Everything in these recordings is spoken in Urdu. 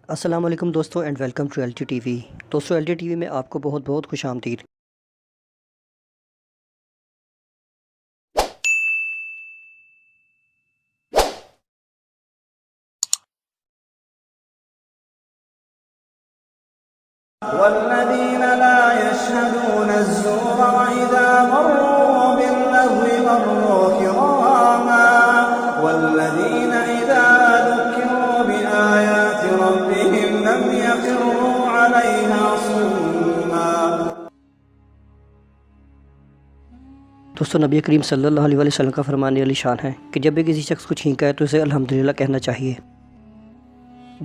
السلام علیکم دوستوں and welcome to L T T V. دوستوں ایل ٹی ٹی وی میں آپ کو بہت بہت خوش آمدید۔ والذين لا يشهدون الزور وإذا مروا باللغو مروا كراما والذين إذا ذكروا بآيات ربهم لم يخروا عليها صما۔ دوستوں نبی کریم صلی اللہ علیہ وسلم کا فرمان علی شان ہے کہ جب بھی کسی شخص کو چھینکا ہے تو اسے الحمدللہ کہنا چاہیے۔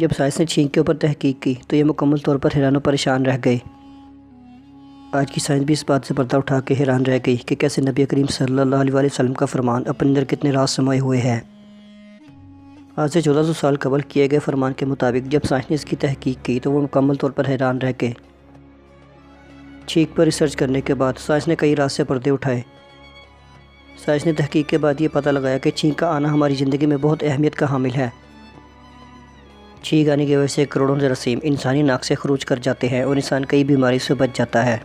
جب سائنس نے چھینک کے اوپر تحقیق کی تو یہ مکمل طور پر حیران و پریشان رہ گئے۔ آج کی سائنس بھی اس بات سے پردہ اٹھا کے حیران رہ گئی کہ کیسے نبی کریم صلی اللہ علیہ وسلم کا فرمان اپنے اندر کتنے راز سمائے ہوئے ہیں۔ آج سے 1400 سال قبل کیے گئے فرمان کے مطابق جب سائنس نے اس کی تحقیق کی تو وہ مکمل طور پر حیران رہ گئے۔ چھینک پر ریسرچ کرنے کے بعد سائنس نے کئی راز سے پردے اٹھائے۔ سائنس نے تحقیق کے بعد یہ پتہ لگایا کہ چھینک کا آنا ہماری زندگی میں بہت اہمیت کا حامل ہے۔ چھینک آنے کی وجہ سے کروڑوں جراثیم انسانی ناک سے خروج کر جاتے ہیں اور انسان کئی بیماری سے بچ جاتا ہے۔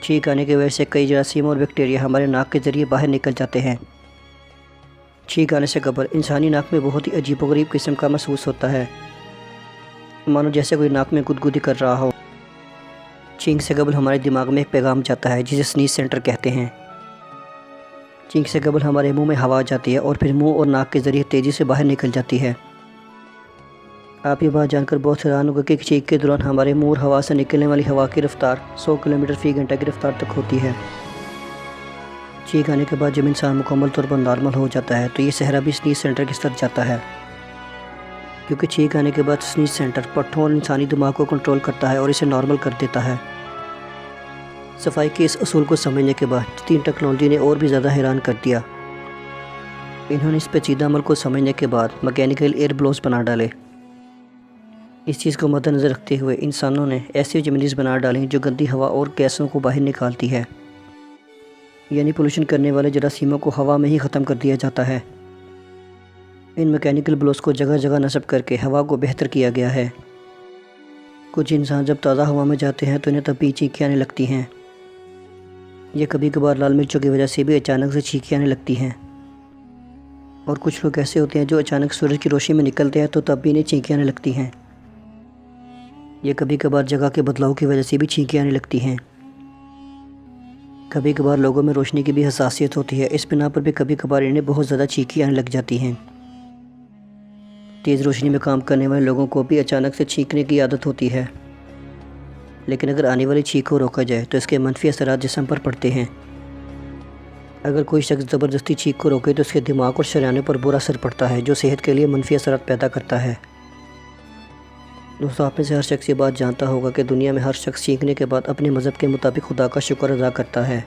چھینک آنے کی وجہ سے کئی جراثیم اور بیکٹیریا ہمارے ناک کے ذریعے باہر نکل جاتے ہیں۔ چھینک آنے سے قبل انسانی ناک میں بہت ہی عجیب و غریب قسم کا محسوس ہوتا ہے، مانو جیسے کوئی ناک میں گدگدی کر رہا ہو۔ چھینک سے قبل ہمارے دماغ میں ایک پیغام جاتا ہے جسے سنیز سینٹر کہتے ہیں۔ چھینک سے قبل ہمارے منہ میں ہوا جاتی ہے اور پھر منہ اور ناک کے ذریعے تیزی سے باہر نکل جاتی ہے۔ آپ یہ بات جان کر بہت حیران ہوگا کہ چھینک کے دوران ہمارے منہ اور ہوا سے نکلنے والی ہوا کی رفتار 100 کلومیٹر فی گھنٹہ کی رفتار تک ہوتی ہے۔ چھینک آنے کے بعد جب انسان مکمل طور پر نارمل ہو جاتا ہے تو یہ صحرا بھی سنیز سینٹر کی طرف جاتا ہے، کیونکہ چھینک آنے کے بعد سنیز سینٹر پٹھوں اور انسانی دماغ کو کنٹرول کرتا ہے اور اسے نارمل کر دیتا ہے۔ صفائی کے اس اصول کو سمجھنے کے بعد جدید ٹیکنالوجی نے اور بھی زیادہ حیران کر دیا۔ انہوں نے اس پیچیدہ عمل کو سمجھنے کے بعد میکینیکل ایئر بلوز بنا ڈالے۔ اس چیز کو مد نظر رکھتے ہوئے انسانوں نے ایسی چمنیز بنا ڈالیں جو گندی ہوا اور گیسوں کو باہر نکالتی ہے، یعنی پولوشن کرنے والے جراثیموں کو ہوا میں ہی ختم کر دیا جاتا ہے۔ ان میکینیکل بلوز کو جگہ جگہ نصب کر کے ہوا کو بہتر کیا گیا ہے۔ کچھ انسان جب تازہ ہوا میں جاتے ہیں تو انہیں تب بھی چھینکیں آنے لگتی ہیں۔ یہ کبھی کبھار لال مرچوں کی وجہ سے بھی اچانک سے چھینکیں آنے لگتی ہیں، اور کچھ لوگ ایسے ہوتے ہیں جو اچانک سورج کی روشنی میں نکلتے ہیں تو تب بھی انہیں چھینکیں آنے لگتی ہیں۔ یہ کبھی کبھار جگہ کے بدلاؤ کی وجہ سے بھی چھینکیں آنے لگتی ہیں۔ کبھی کبھار لوگوں میں روشنی کی بھی حساسیت ہوتی ہے، اس بنا پر بھی کبھی کبھار انہیں بہت زیادہ چھینکیں آنے لگ جاتی ہیں۔ تیز روشنی میں کام کرنے والے لوگوں کو بھی اچانک سے چھینکنے کی عادت ہوتی ہے، لیکن اگر آنے والی چھینک کو روکا جائے تو اس کے منفی اثرات جسم پر پڑتے ہیں۔ اگر کوئی شخص زبردستی چھینک کو روکے تو اس کے دماغ اور شریانوں پر برا اثر پڑتا ہے جو صحت کے لیے منفی اثرات پیدا کرتا ہے۔ دوستوں آپ میں سے ہر شخص یہ بات جانتا ہوگا کہ دنیا میں ہر شخص چھینکنے کے بعد اپنے مذہب کے مطابق خدا کا شکر ادا کرتا ہے،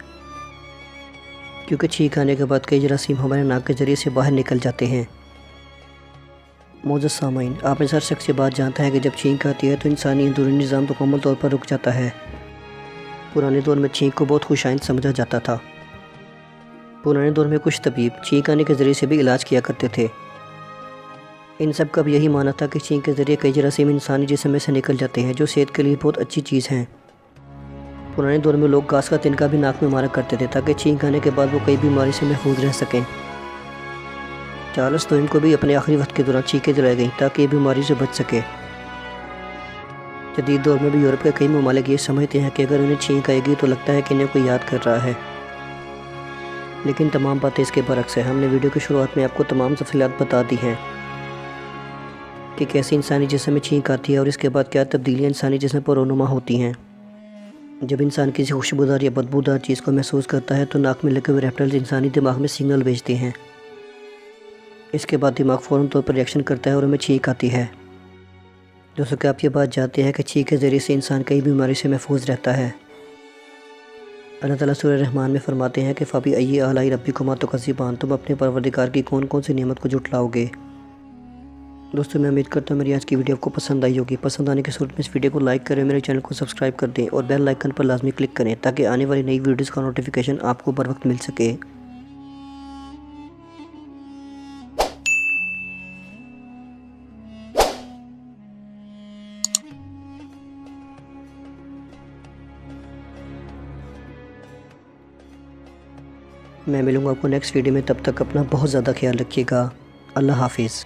کیونکہ چھینک آنے کے بعد کئی جراثیم ہمارے ناک کے ذریعے سے باہر نکل جاتے ہیں۔ معزز سامعین، آپ میں سے ہر شخص یہ بات جانتا ہے کہ جب چھینک آتی ہے تو انسانی اندرونی نظام مکمل طور پر رک جاتا ہے۔ پرانے دور میں چھینک کو بہت خوش آئند سمجھا جاتا تھا۔ پرانے دور میں کچھ طبیب چھینک آنے کے ذریعے سے بھی علاج کیا کرتے تھے۔ ان سب کا بھی یہی ماننا تھا کہ چھینک کے ذریعے کئی جراثیم انسانی جسم میں سے نکل جاتے ہیں جو صحت کے لیے بہت اچھی چیز ہیں۔ پرانے دور میں لوگ گھاس کا تنکا بھی ناک میں مارا کرتے تھے تاکہ چھینک آنے کے بعد وہ کئی بیماری سے محفوظ رہ سکیں۔ چارلس ڈارون کو بھی اپنے آخری وقت کے دوران چھینکیں دلائی گئیں تاکہ یہ بیماری سے بچ سکے۔ جدید دور میں بھی یورپ کے کئی ممالک یہ سمجھتے ہیں کہ اگر انہیں چھینک آئے گی تو لگتا ہے کہ انہیں کوئی یاد کر رہا ہے، لیکن تمام باتیں اس کے برعکس ہیں۔ ہم نے ویڈیو کی شروعات میں آپ کو تمام تفصیلات بتا دی ہیں کہ کیسے انسانی جسم میں چھینک آتی ہے اور اس کے بعد کیا تبدیلیاں انسانی جسم پر رونما ہوتی ہیں۔ جب انسان کسی خوشبودار یا بدبودار چیز کو محسوس کرتا ہے تو ناک میں لگے ہوئے ریپٹائلز انسانی دماغ میں سگنل بھیجتے ہیں۔ اس کے بعد دماغ فوراً طور پر ریئیکشن کرتا ہے اور ہمیں چھینک آتی ہے۔ دوستوں کہ آپ یہ بات جانتے ہیں کہ چھینک کے ذریعے سے انسان کئی بیماری سے محفوظ رہتا ہے۔ اللہ تعالیٰ سورہ رحمان میں فرماتے ہیں کہ فَبِأَيِّ آلَاءِ رَبِّكُمَا تُكَذِّبَانِ، تم اپنے پروردگار کی کون کون سی نعمت کو جھٹلاؤ گے۔ دوستوں میں امید کرتا ہوں میری آج کی ویڈیو آپ کو پسند آئی ہوگی۔ پسند آنے کی صورت میں اس ویڈیو کو لائک کریں، میرے چینل کو سبسکرائب کر دیں اور بیل آئیکن پر لازمی کلک کریں تاکہ آنے والی نئی ویڈیوز کا نوٹیفیکیشن آپ کو بر وقت مل سکے۔ میں ملوں گا آپ کو نیکسٹ ویڈیو میں، تب تک اپنا بہت زیادہ خیال رکھیے گا۔ اللہ حافظ۔